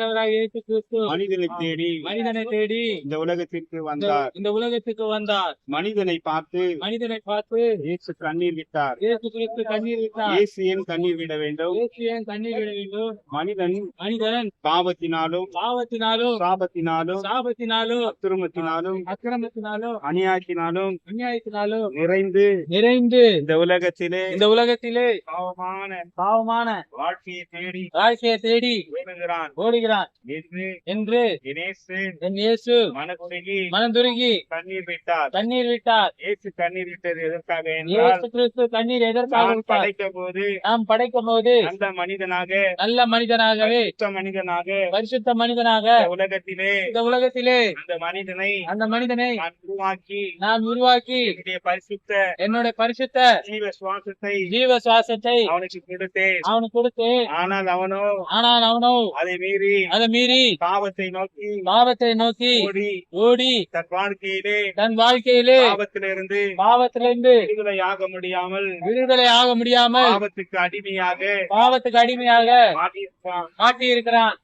இயேசு கிறிஸ்து மனிதனை தேடி இந்த உலகத்திற்கு வந்தார். இந்த உலகத்துக்கு வந்தார். மனிதனை பார்த்து இயேசு கண்ணீர் விட்டார். இயேசு கிறிஸ்து கண்ணீர் விட்டார். இயேசு ஏன் கண்ணீர் விட வேண்டும்? இயேசு ஏன் கண்ணீர் விட வேண்டும்? மனிதன் பாவத்தினாலும் சாபத்தினாலும் அக்கிரமத்தினாலும் அநியாயத்தினாலும் நிறைந்து இந்த உலகத்திலே பாவமான வாழ்க்கையை தேடி ஓடுகிறான் என்று என் இயேசு மனதுருகி கண்ணீர் விட்டார். இயேசு கண்ணீர் விட்டது எதற்காக இயேசு கிறிஸ்து கண்ணீர் எதற்காக விட்டார்? நாம் படைக்கும் போது நல்ல மனிதனாகவே பரிசுத்த மனிதனாக இந்த உலகத்திலே அந்த மனிதனை நான் உருவாக்கி என்னுடைய பரிசுத்த ஜீவ சுவாசத்தை அவனுக்கு கொடுத்தேன். ஆனால் அவனோ அதை மீறி பாவத்தை நோக்கி ஓடி தன் வாழ்க்கையிலே பாவத்திலிருந்து விடுதலை ஆக முடியாமல் பாவத்துக்கு அடிமையாக மாட்டி இருக்கிறான்.